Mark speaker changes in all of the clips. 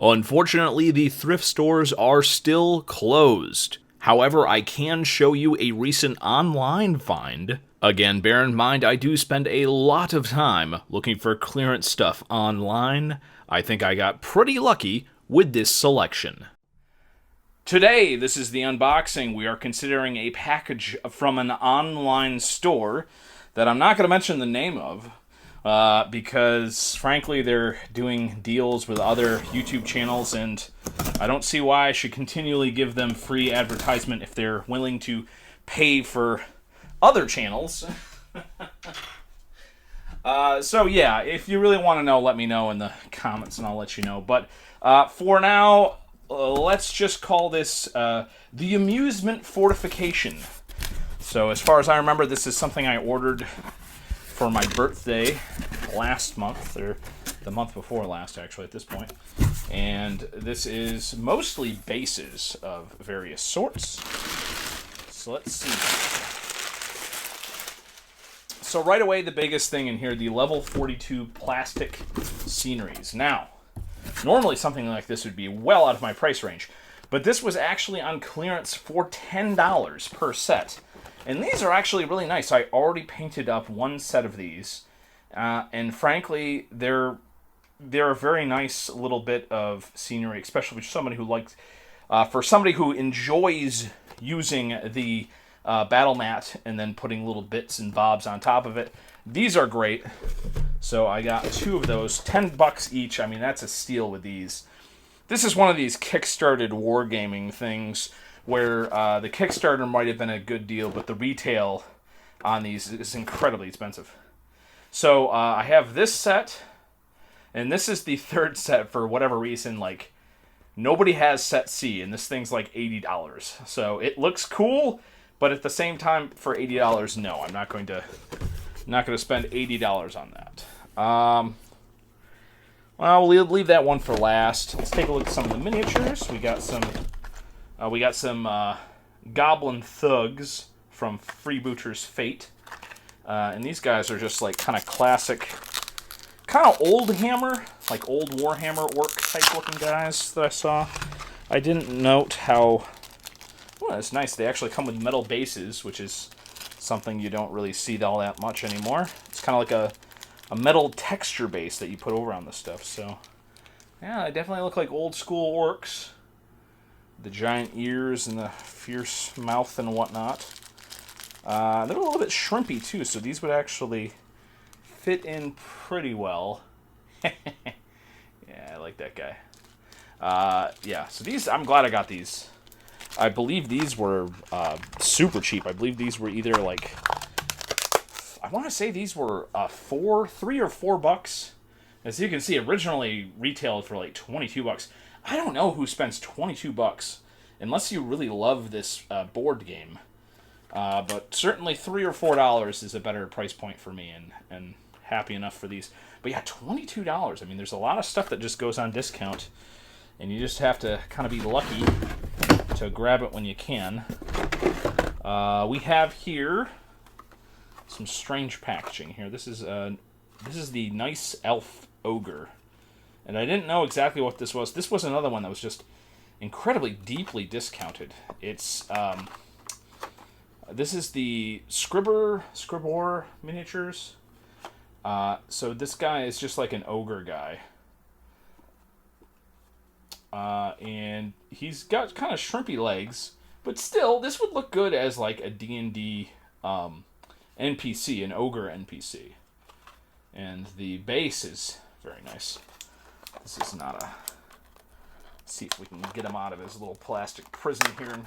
Speaker 1: Unfortunately, the thrift stores are still closed. However, I can show you a recent online find. Again, bear in mind, I do spend a lot of time looking for clearance stuff online. I think I got pretty lucky with this selection. Today, this is the unboxing. We are considering a package from an online store that I'm not going to mention the name of because, frankly, they're doing deals with other YouTube channels, and I don't see why I should continually give them free advertisement if they're willing to pay for other channels. So yeah, if you really want to know, let me know in the comments and I'll let you know. But for now, let's just call this the Amusement Fortification. So as far as I remember, this is something I ordered for my birthday last month, or the month before last, actually, at this point. And this is mostly bases of various sorts. So let's see. So right away, the biggest thing in here, the level 42 plastic sceneries. Now, normally something like this would be well out of my price range, but this was actually on clearance for $10 per set. And these are actually really nice. I already painted up one set of these, and frankly, they're a very nice little bit of scenery, especially for somebody who likes, for somebody who enjoys using the battle mat and then putting little bits and bobs on top of it. These are great. So I got two of those, $10 each. I mean, that's a steal with these. This is one of these Kickstarted Wargaming things where the Kickstarter might have been a good deal, but the retail on these is incredibly expensive. So I have this set, and this is the third set for whatever reason. Like, nobody has set C, and this thing's like $80. So it looks cool, but at the same time, for $80, no, I'm not going to spend $80 on that. Well, we'll leave that one for last. Let's take a look at some of the miniatures. We got some Goblin Thugs from Freebooter's Fate. And these guys are just like kind of classic, kind of old Hammer, like old Warhammer orc type looking guys that I saw. I didn't note how, well, it's nice. They actually come with metal bases, which is something you don't really see all that much anymore. It's kind of like a metal texture base that you put over on this stuff. So, yeah, they definitely look like old school orcs. The giant ears and the fierce mouth and whatnot. They're a little bit shrimpy too, so these would actually fit in pretty well. Yeah, I like that guy. Yeah, so these, I'm glad I got these. I believe these were super cheap. I believe these were either like, I want to say these were $3 or $4. As you can see, originally retailed for like $22. I don't know who spends $22 unless you really love this board game. But certainly $3 or $4 is a better price point for me, and happy enough for these. But yeah, $22. I mean, there's a lot of stuff that just goes on discount, and you just have to kind of be lucky to grab it when you can. We have here some strange packaging here. This is the Nice Elf Ogre. And I didn't know exactly what this was. This was another one that was just incredibly deeply discounted. It's this is the Scribbor miniatures. So this guy is just like an ogre guy. And he's got kind of shrimpy legs, but still, this would look good as like a D&D NPC, an ogre NPC. And the base is very nice. This is not a... Let's see if we can get him out of his little plastic prison here and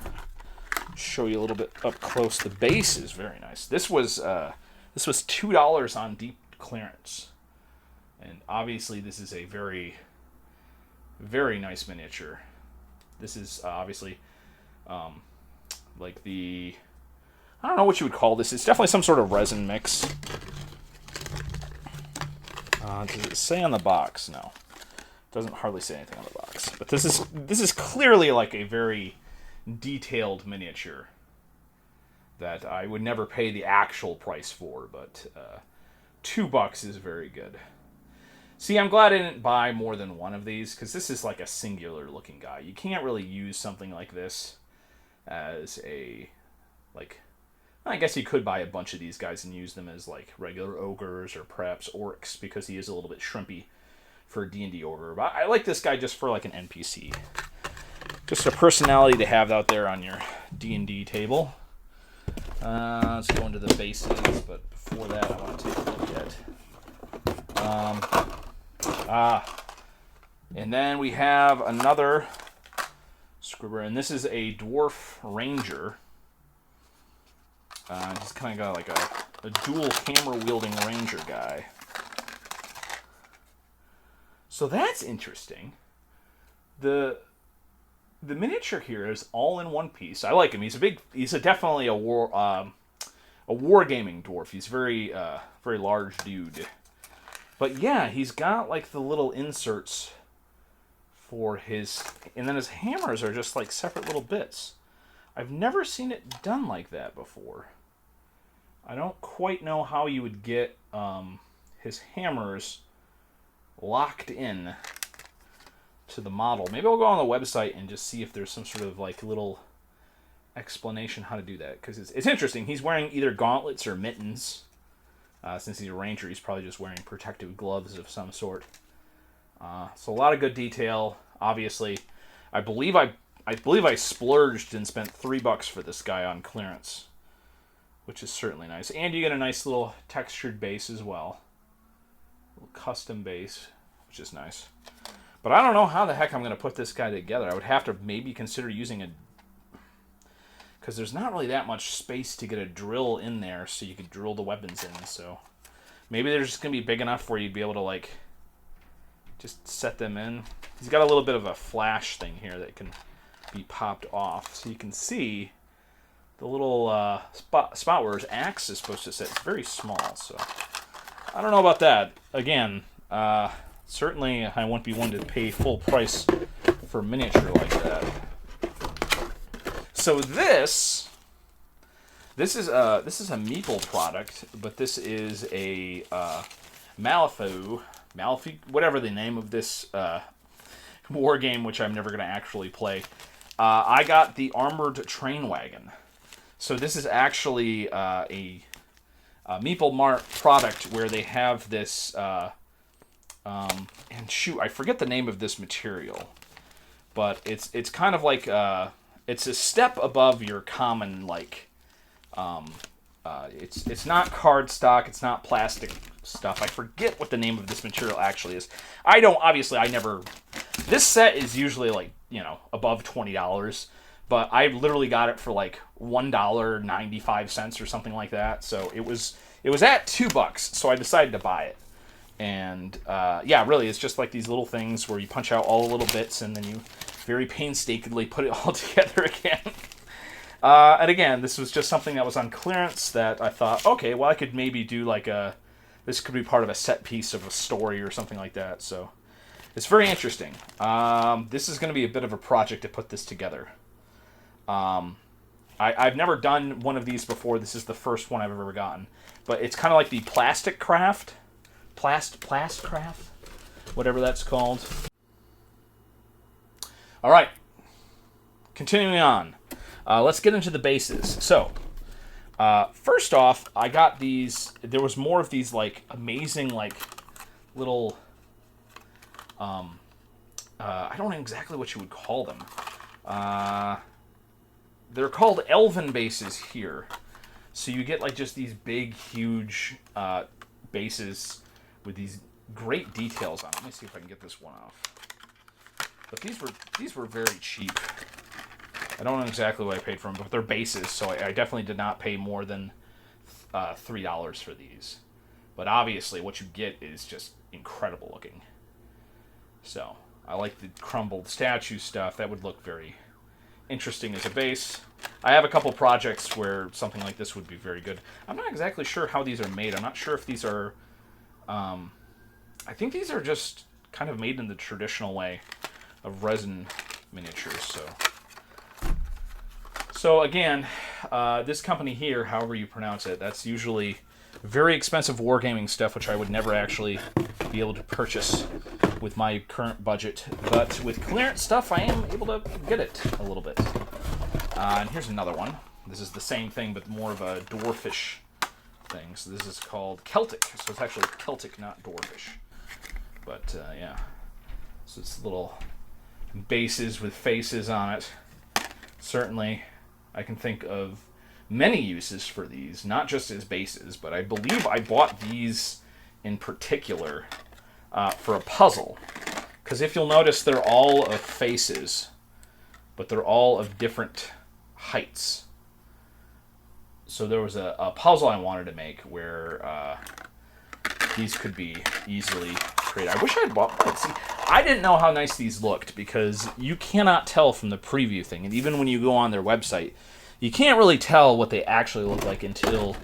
Speaker 1: show you a little bit up close. The base is very nice. This was $2 on deep clearance. And obviously this is a very, very nice miniature. This is obviously like the... I don't know what you would call this. It's definitely some sort of resin mix. Does it say on the box? No. Doesn't hardly say anything on the box. But this is clearly like a very detailed miniature that I would never pay the actual price for, but $2 is very good. See, I'm glad I didn't buy more than one of these, because this is like a singular looking guy. You can't really use something like this as a, like, I guess you could buy a bunch of these guys and use them as like regular ogres or perhaps orcs, because he is a little bit shrimpy for a D&D ogre. But I like this guy just for like an NPC. Just a personality to have out there on your D&D table. Let's go into the bases, but before that I want to take a look at... and then we have another scribber, and this is a dwarf ranger. He's kind of got like a dual hammer-wielding ranger guy. So that's interesting. The miniature here is all in one piece. I like him. He's definitely a wargaming dwarf. He's very large dude. But yeah, he's got like the little inserts for his, and then his hammers are just like separate little bits. I've never seen it done like that before. I don't quite know how you would get his hammers locked in to the model. Maybe I'll go on the website and just see if there's some sort of like little explanation how to do that, because it's interesting. He's wearing either gauntlets or mittens. Since he's a ranger, he's probably just wearing protective gloves of some sort. So a lot of good detail. Obviously, I believe I splurged and spent $3 for this guy on clearance, which is certainly nice. And you get a nice little textured base as well, a little custom base, which is nice. But I don't know how the heck I'm going to put this guy together. I would have to maybe consider using a... because there's not really that much space to get a drill in there so you could drill the weapons in. So maybe they're just going to be big enough where you'd be able to, like, just set them in. He's got a little bit of a flash thing here that can be popped off. So you can see the little spot where his axe is supposed to sit. It's very small, so I don't know about that. Again, certainly I won't be one to pay full price for a miniature like that. So this is a Meeple product, but this is a Malifaux, whatever the name of this war game, which I'm never going to actually play. I got the Armored Train Wagon. So this is actually a Meeple Mart product where they have this, and shoot, I forget the name of this material, but it's kind of like it's a step above your common, like, it's not cardstock, it's not plastic stuff. I forget what the name of this material actually is. This set is usually like, above $20, but I literally got it for like $1.95 or something like that. So it was at $2, so I decided to buy it. And yeah, really, it's just like these little things where you punch out all the little bits and then you very painstakingly put it all together again. And again, this was just something that was on clearance that I thought, okay, well, I could maybe do like this could be part of a set piece of a story or something like that. So it's very interesting. This is going to be a bit of a project to put this together. I've never done one of these before. This is the first one I've ever gotten. But it's kind of like the plastic craft. Plastcraft? Whatever that's called. All right. Continuing on. Let's get into the bases. So, first off, I got these... There was more of these, like, amazing, like, little... I don't know exactly what you would call them. They're called elven bases here. So you get, like, just these big, huge bases with these great details on them. Let me see if I can get this one off. But these were very cheap. I don't know exactly what I paid for them, but they're bases, so I definitely did not pay more than $3 for these. But obviously, what you get is just incredible looking. So, I like the crumbled statue stuff. That would look very interesting as a base. I have a couple projects where something like this would be very good. I'm not exactly sure how these are made. I'm not sure if these are... I think these are just kind of made in the traditional way of resin miniatures, So again, this company here, however you pronounce it, that's usually very expensive wargaming stuff, which I would never actually be able to purchase with my current budget. But with clearance stuff, I am able to get it a little bit. And here's another one. This is the same thing, but more of a dwarfish thing. So this is called Celtic. So it's actually Celtic, not dwarfish. But yeah. So it's little bases with faces on it. Certainly, I can think of many uses for these, not just as bases, but I believe I bought these in particular for a puzzle. Because if you'll notice, they're all of faces, but they're all of different heights. So there was a puzzle I wanted to make where these could be easily created. I wish I had bought one. See, I didn't know how nice these looked because you cannot tell from the preview thing. And even when you go on their website, you can't really tell what they actually look like until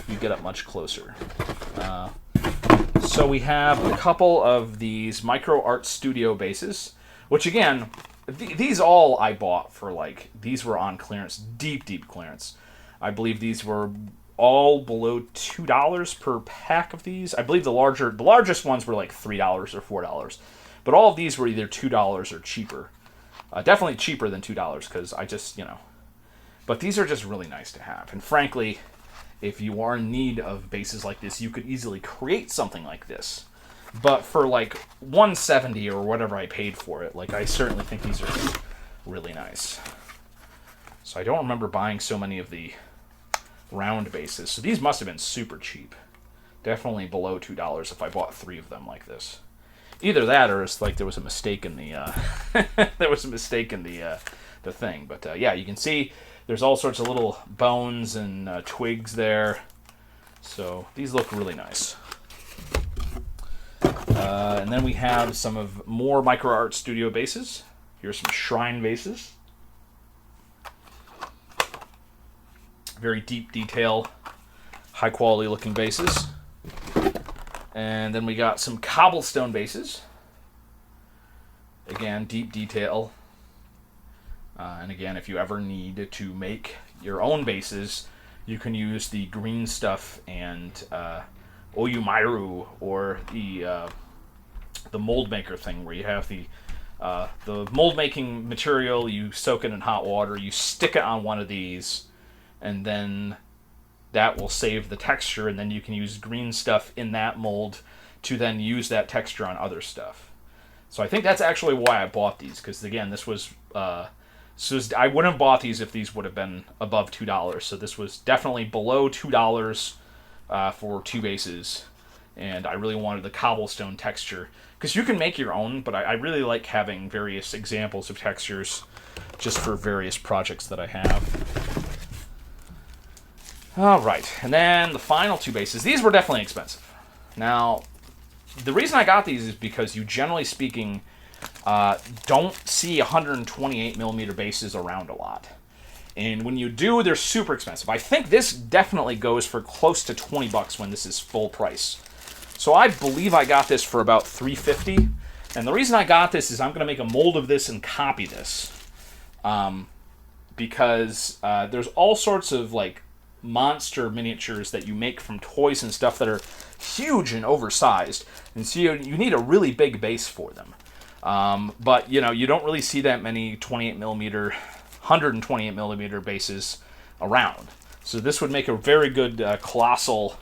Speaker 1: you get up much closer. So we have a couple of these Micro Art Studio bases, which again, these all I bought for like, these were on clearance, deep clearance. I believe these were all below $2 per pack of these. I believe the largest ones were like $3 or $4. But all of these were either $2 or cheaper. Definitely cheaper than $2 because I just, But these are just really nice to have. And frankly, if you are in need of bases like this, you could easily create something like this. But for like $170 or whatever I paid for it, like I certainly think these are really nice. So I don't remember buying so many of the round bases. So these must have been super cheap. Definitely below $2 if I bought 3 of them like this. Either that or it's like there was a mistake in the the thing. But yeah, you can see there's all sorts of little bones and twigs there. So these look really nice. And then we have some of more Micro Art Studio bases. Here's some shrine bases. Very deep detail, high quality looking bases. And then we got some cobblestone bases. Again, deep detail. And again, if you ever need to make your own bases, you can use the green stuff and Oyumiru, or the mold maker thing, where you have the mold making material, you soak it in hot water, you stick it on one of these, and then that will save the texture, and then you can use green stuff in that mold to then use that texture on other stuff. So I think that's actually why I bought these, because again, this was I wouldn't have bought these if these would have been above $2. So this was definitely below $2 for 2 bases, and I really wanted the cobblestone texture, because you can make your own, but I really like having various examples of textures just for various projects that I have. All right, and then the final 2 bases. These were definitely expensive. Now, the reason I got these is because you, generally speaking, don't see 128mm bases around a lot. And when you do, they're super expensive. I think this definitely goes for close to $20 when this is full price. So I believe I got this for about $3.50. And the reason I got this is I'm going to make a mold of this and copy this. Because there's all sorts of like monster miniatures that you make from toys and stuff that are huge and oversized. And so you need a really big base for them. But, you don't really see that many 28mm, 128mm bases around. So this would make a very good colossal,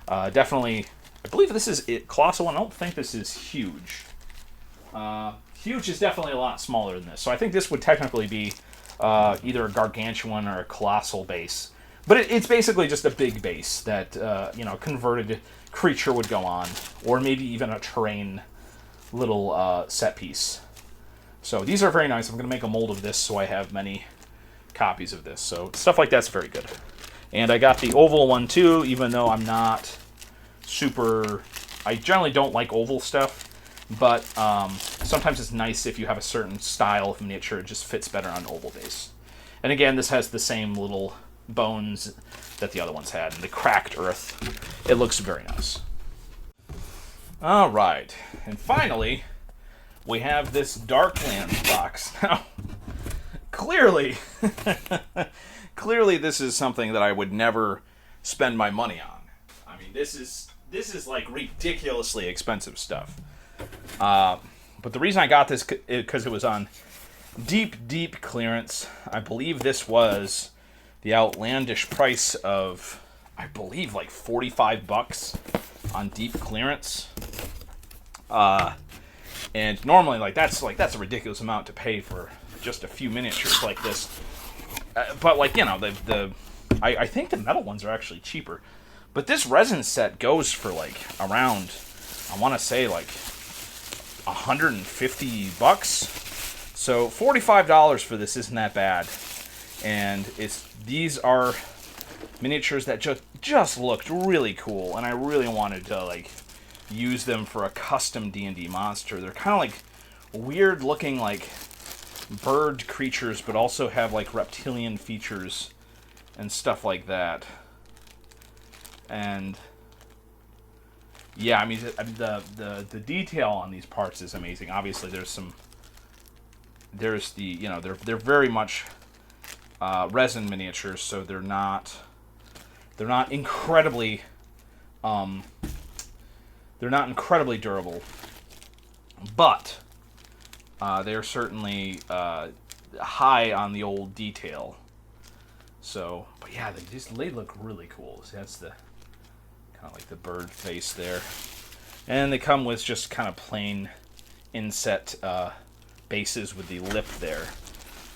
Speaker 1: definitely, I believe this is it, colossal. I don't think this is huge. Huge is definitely a lot smaller than this. So I think this would technically be either a gargantuan or a colossal base. But it's basically just a big base that, converted creature would go on, or maybe even a terrain little set piece. So these are very nice. I'm going to make a mold of this so I have many copies of this. So stuff like that's very good. And I got the oval one too, even though I'm not super... I generally don't like oval stuff, but sometimes it's nice if you have a certain style of miniature. It just fits better on oval base. And again, this has the same little bones that the other ones had, and the cracked earth. It looks very nice. All right, and finally, we have this Darklands box. Now, clearly, clearly this is something that I would never spend my money on. I mean, this is this is like ridiculously expensive stuff. But the reason I got this because it was on deep clearance. I believe this was the outlandish price of, I believe, like $45 on deep clearance. And normally, like that's a ridiculous amount to pay for just a few miniatures like this. But like, you know, I think the metal ones are actually cheaper. But this resin set goes for like around, I want to say like $150. So $45 for this isn't that bad. And these are miniatures that just looked really cool, and I really wanted to like use them for a custom D&D monster. They're kind of like weird looking like bird creatures, but also have like reptilian features and stuff like that. And yeah, I mean the detail on these parts is amazing. Obviously, there's the, you know, they're very much resin miniatures, so they're not incredibly durable, but they're certainly high on the old detail. So, but yeah, they look really cool. See, that's the kind of like the bird face there, and they come with just kind of plain inset bases with the lip there,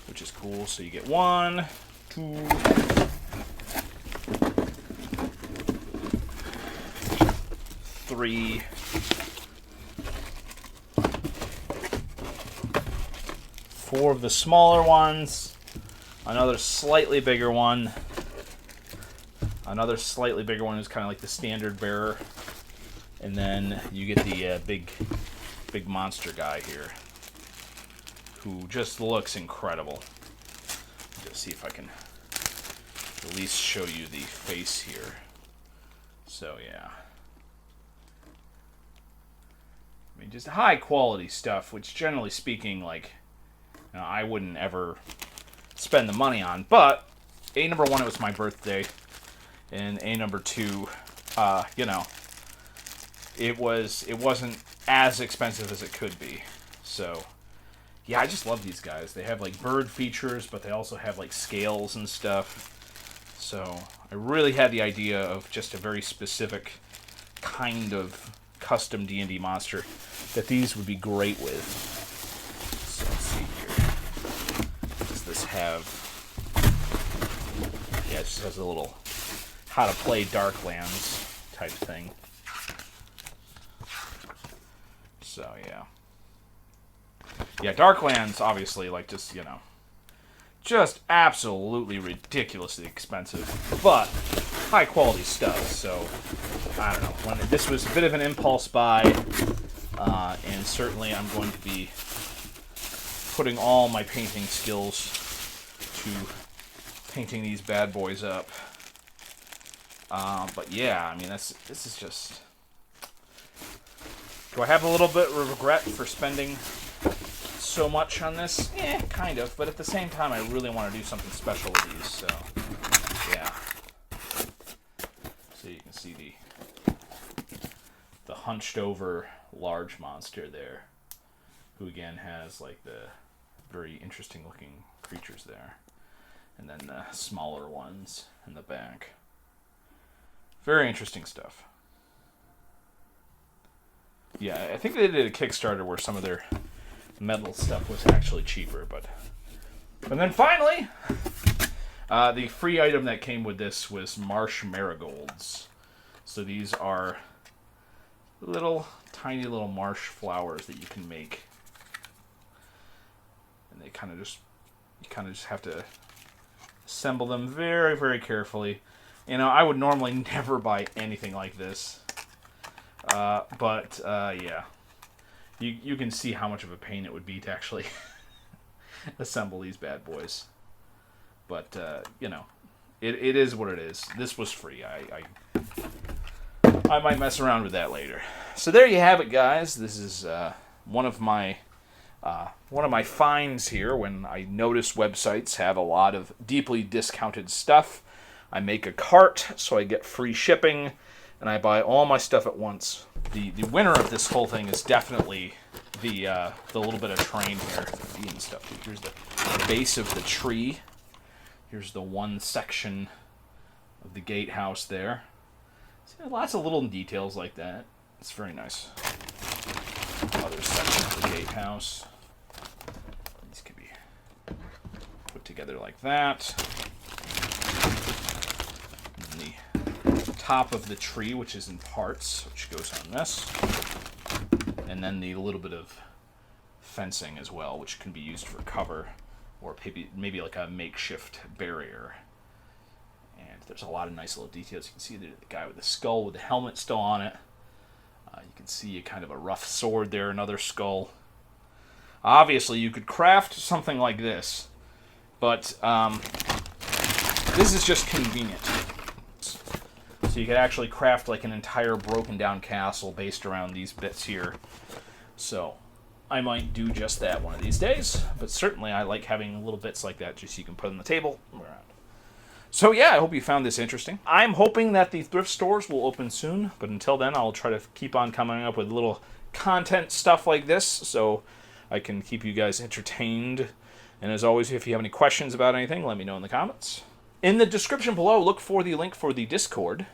Speaker 1: which is cool. So you get 1, 2, 3, 4 of the smaller ones, another slightly bigger one, who's kind of like the standard bearer, and then you get the big monster guy here, who just looks incredible. Just see if I can at least show you the face here. So yeah, I mean, just high quality stuff, which generally speaking, like, you know, I wouldn't ever spend the money on. But number 1, it was my birthday, and number 2, you know, it wasn't as expensive as it could be. So yeah, I just love these guys. They have like bird features, but they also have like scales and stuff. So I really had the idea of just a very specific kind of custom D&D monster that these would be great with. So let's see here. Does this have... Yeah, it just has a little how to play Darklands type thing. So yeah. Yeah, Darklands, obviously, like, just, you know, just absolutely ridiculously expensive, but high-quality stuff, so, I don't know. This was a bit of an impulse buy, and certainly I'm going to be putting all my painting skills to painting these bad boys up. But yeah, I mean, this is just... Do I have a little bit of regret for spending so much on this? Kind of, but at the same time, I really want to do something special with these, so yeah. So you can see the hunched over large monster there, who again has like the very interesting looking creatures there, and then the smaller ones in the back. Very interesting stuff. Yeah, I think they did a Kickstarter where some of their metal stuff was actually cheaper, but... And then finally, the free item that came with this was marsh marigolds. So these are tiny little marsh flowers that you can make. And they kind of just have to assemble them very, very carefully. You know, I would normally never buy anything like this. But yeah. You can see how much of a pain it would be to actually assemble these bad boys. But, you know, it is what it is. This was free. I might mess around with that later. So there you have it, guys. This is one of my finds here when I notice websites have a lot of deeply discounted stuff. I make a cart, so I get free shipping. and I buy all my stuff at once. The winner of this whole thing is definitely the little bit of terrain here. And stuff. Here's the base of the tree. Here's the one section of the gatehouse there. See, lots of little details like that. It's very nice. Other section of the gatehouse. These can be put together like that. And the top of the tree, which is in parts, which goes on this. And then the little bit of fencing as well, which can be used for cover, or maybe like a makeshift barrier. And there's a lot of nice little details. You can see the guy with the skull with the helmet still on it. You can see a kind of a rough sword there, another skull. Obviously, you could craft something like this, but this is just convenient. So you could actually craft like an entire broken down castle based around these bits here. So I might do just that one of these days, but certainly I like having little bits like that just so you can put on the table around. So yeah, I hope you found this interesting. I'm hoping that the thrift stores will open soon, but until then I'll try to keep on coming up with little content stuff like this so I can keep you guys entertained. And as always, if you have any questions about anything, let me know in the comments. In the description below, look for the link for the Discord,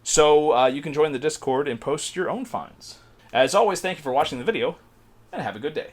Speaker 1: so you can join the Discord and post your own finds. As always, thank you for watching the video, and have a good day.